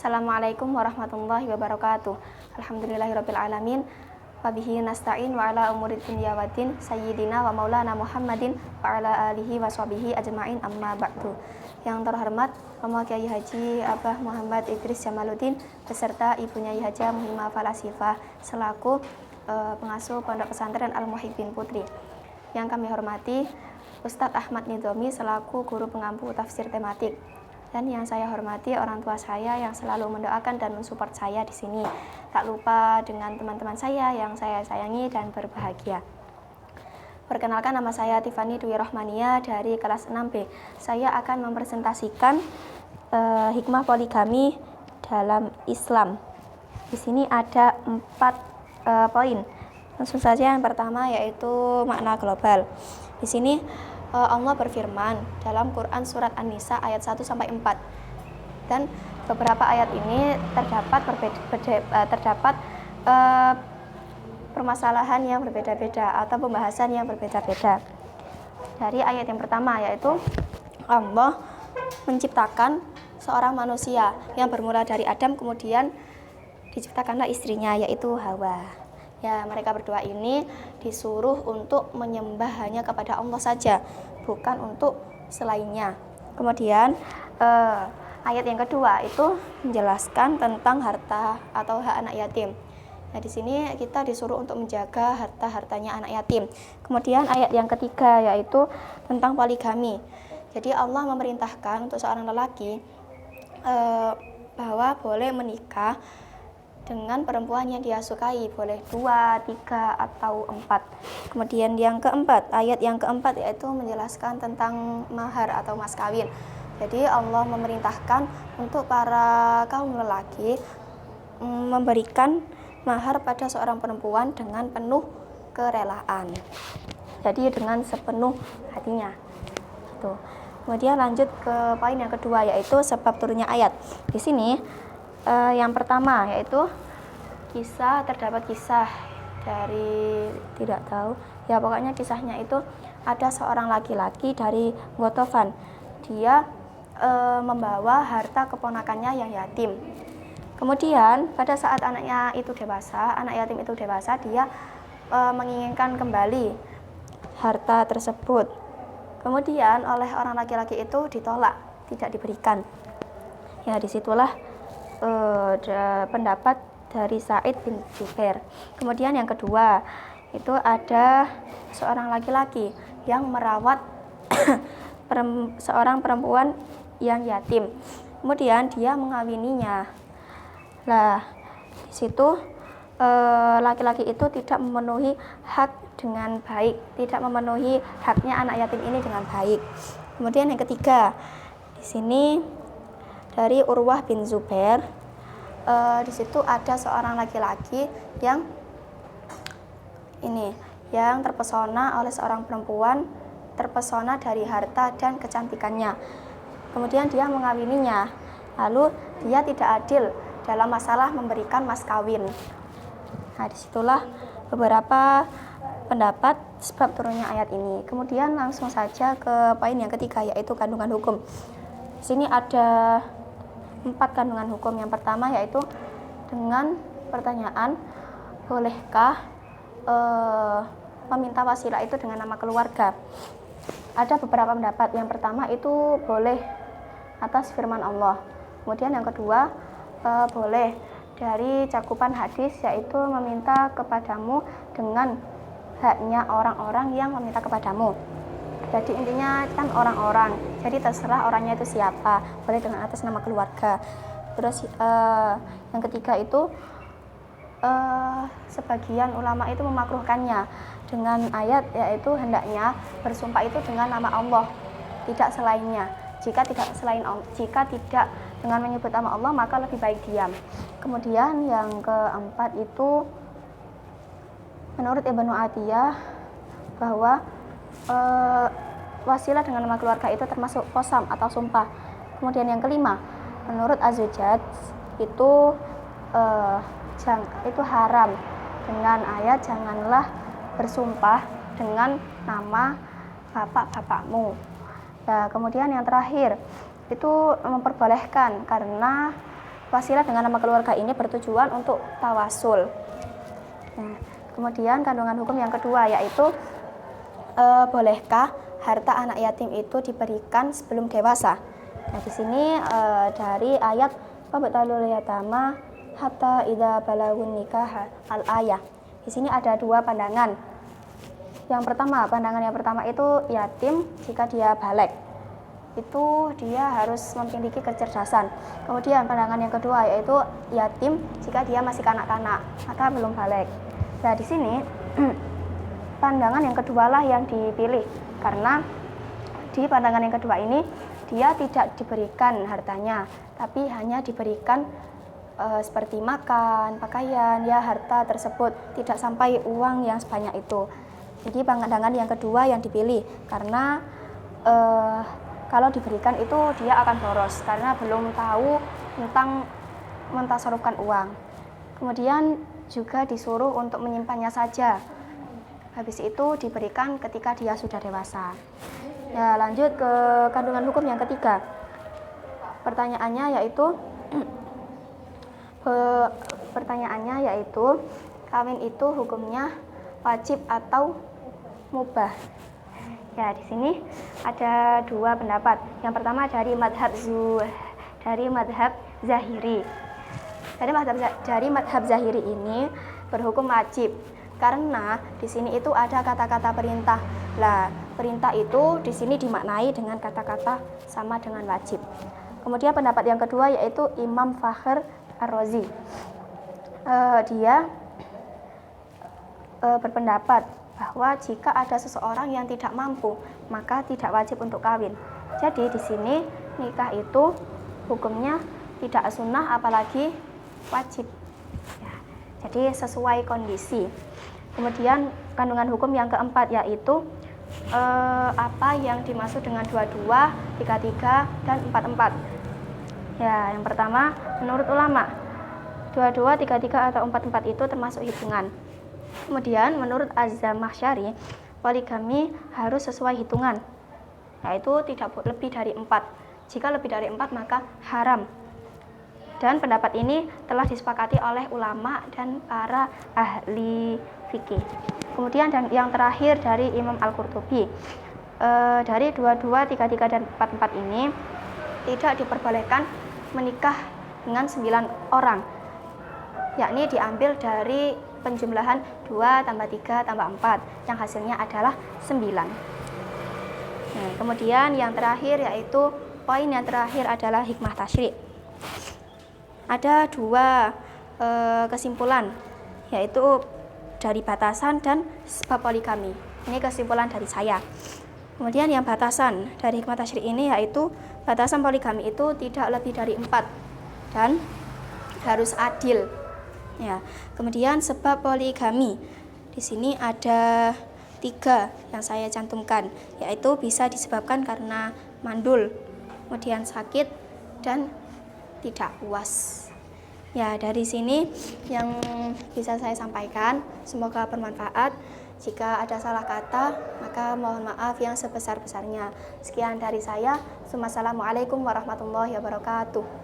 Assalamualaikum warahmatullahi wabarakatuh. Alhamdulillahirabbil alamin. Wabihi nasta'in wa ala umuri dunya waddin sayyidina wa maulana Muhammadin wa ala alihi wa sahbihi ajma'in amma ba'du. Yang terhormat Romo Kiai Haji Abah Muhammad Idris Jamaluddin beserta Ibunya Haja Muhimah Falasifah selaku pengasuh Pondok Pesantren Al-Muhibbin Putri. Yang kami hormati Ustadz Ahmad Nidhomi selaku guru pengampu tafsir tematik. Dan yang saya hormati orang tua saya yang selalu mendoakan dan mensupport saya di sini. Tak lupa dengan teman-teman saya yang saya sayangi dan berbahagia. Perkenalkan, nama saya Tiffany Dwi Rohmania dari kelas 6B. Saya akan mempresentasikan hikmah poligami dalam Islam. Di sini ada 4 poin. Langsung saja yang pertama yaitu makna global. Di sini Allah berfirman dalam Quran surat An-Nisa ayat 1-4. Dan beberapa ayat ini terdapat permasalahan yang berbeda-beda atau pembahasan yang berbeda-beda. Dari ayat yang pertama yaitu Allah menciptakan seorang manusia yang bermula dari Adam, kemudian diciptakanlah istrinya yaitu Hawa. Ya, mereka berdua ini disuruh untuk menyembah hanya kepada Allah saja, bukan untuk selainnya. Kemudian ayat yang kedua itu menjelaskan tentang harta atau hak anak yatim. Nah, di sini kita disuruh untuk menjaga harta-hartanya anak yatim. Kemudian ayat yang ketiga yaitu tentang poligami. Jadi Allah memerintahkan untuk seorang lelaki bahwa boleh menikah dengan perempuan yang dia sukai, boleh 2, 3, atau 4. Kemudian yang keempat, ayat yang keempat yaitu menjelaskan tentang mahar atau mas kawin. Jadi Allah memerintahkan untuk para kaum lelaki memberikan mahar pada seorang perempuan dengan penuh kerelaan. Jadi dengan sepenuh hatinya. Tuh. Kemudian lanjut ke poin yang kedua yaitu sebab turunnya ayat. Di sini yang pertama yaitu terdapat kisah dari tidak tahu ya, pokoknya kisahnya itu ada seorang laki-laki dari Gotofan. Dia membawa harta keponakannya yang yatim. Kemudian pada saat anak yatim itu dewasa, dia menginginkan kembali harta tersebut. Kemudian oleh orang laki-laki itu ditolak, tidak diberikan. Ya, disitulah pendapat dari Sa'id bin Jubair. Kemudian yang kedua itu ada seorang laki-laki yang merawat seorang perempuan yang yatim. Kemudian dia mengawininya. Lah, di situ laki-laki itu tidak memenuhi hak dengan baik, tidak memenuhi haknya anak yatim ini dengan baik. Kemudian yang ketiga, di sini dari Urwah bin Zubair, di situ ada seorang laki-laki yang terpesona oleh seorang perempuan, terpesona dari harta dan kecantikannya. Kemudian dia mengawininya, lalu dia tidak adil dalam masalah memberikan mas kawin. Nah, disitulah beberapa pendapat sebab turunnya ayat ini. Kemudian langsung saja ke poin yang ketiga yaitu kandungan hukum. Di sini ada 4 kandungan hukum. Yang pertama yaitu dengan pertanyaan, bolehkah meminta wasilah itu dengan nama keluarga? Ada beberapa pendapat. Yang pertama itu boleh atas firman Allah. Kemudian yang kedua boleh dari cakupan hadis, yaitu meminta kepadamu dengan haknya orang-orang yang meminta kepadamu. Jadi intinya kan orang-orang, jadi terserah orangnya itu siapa, boleh dengan atas nama keluarga. Terus yang ketiga itu sebagian ulama itu memakruhkannya dengan ayat, yaitu hendaknya bersumpah itu dengan nama Allah, tidak selainnya. Jika tidak dengan menyebut nama Allah, maka lebih baik diam. Kemudian yang keempat itu menurut Ibnu Atiyah bahwa wasilah dengan nama keluarga itu termasuk qasam atau sumpah. Kemudian yang kelima, menurut Az-Zujaj itu haram dengan ayat janganlah bersumpah dengan nama bapak-bapakmu. Ya, kemudian yang terakhir itu memperbolehkan karena wasilah dengan nama keluarga ini bertujuan untuk tawasul. Nah, kemudian kandungan hukum yang kedua yaitu bolehkah harta anak yatim itu diberikan sebelum dewasa? Nah, di sini dari ayat wabtalul yatama hatta idza balagun nikah al-ayah. Di sini ada dua pandangan. Pandangan yang pertama itu yatim jika dia baligh. Itu dia harus memiliki kecerdasan. Kemudian pandangan yang kedua yaitu yatim jika dia masih kanak-kanak, maka belum baligh. Nah, di sini pandangan yang kedua lah yang dipilih, karena di pandangan yang kedua ini dia tidak diberikan hartanya, tapi hanya diberikan seperti makan, pakaian, ya harta tersebut tidak sampai uang yang sebanyak itu. Jadi pandangan yang kedua yang dipilih, karena kalau diberikan itu dia akan boros karena belum tahu tentang mentasarufkan uang. Kemudian juga disuruh untuk menyimpannya saja. Habis itu diberikan ketika dia sudah dewasa. Ya, lanjut ke kandungan hukum yang ketiga. Pertanyaannya yaitu kawin itu hukumnya wajib atau mubah. Ya, di sini ada dua pendapat. Yang pertama dari madhab Zahiri. Dari madhab Zahiri ini berhukum wajib, karena di sini itu ada kata-kata perintah. Lah, perintah itu di sini dimaknai dengan kata-kata sama dengan wajib. Kemudian pendapat yang kedua yaitu Imam Fakhr Ar-Razi. Dia berpendapat bahwa jika ada seseorang yang tidak mampu, maka tidak wajib untuk kawin. Jadi di sini nikah itu hukumnya tidak sunnah apalagi wajib. Ya, jadi sesuai kondisi. Kemudian kandungan hukum yang keempat yaitu apa yang dimaksud dengan 22, 33, dan 44. Ya, yang pertama menurut ulama 22, 33, atau 44 itu termasuk hitungan. Kemudian menurut Az-Zamakhsyari poligami harus sesuai hitungan, yaitu tidak lebih dari 4. Jika lebih dari 4 maka haram. Dan pendapat ini telah disepakati oleh ulama dan para ahli fikih. Kemudian yang terakhir dari Imam Al-Qurtubi, dari 22, 33, dan 44 ini tidak diperbolehkan menikah dengan 9 orang, yakni diambil dari penjumlahan 2 tambah 3 tambah 4 yang hasilnya adalah 9. Nah, kemudian yang terakhir yaitu poin yang terakhir adalah hikmah tasyri'. Ada dua kesimpulan, yaitu dari batasan dan sebab poligami. Ini kesimpulan dari saya. Kemudian yang batasan dari hikmah tasyri' ini yaitu batasan poligami itu tidak lebih dari 4 dan harus adil. Ya, kemudian sebab poligami di sini ada 3 yang saya cantumkan, yaitu bisa disebabkan karena mandul, kemudian sakit, dan tidak puas. Ya, dari sini yang bisa saya sampaikan. Semoga bermanfaat. Jika ada salah kata, maka mohon maaf yang sebesar-besarnya. Sekian dari saya. Wassalamualaikum warahmatullahi wabarakatuh.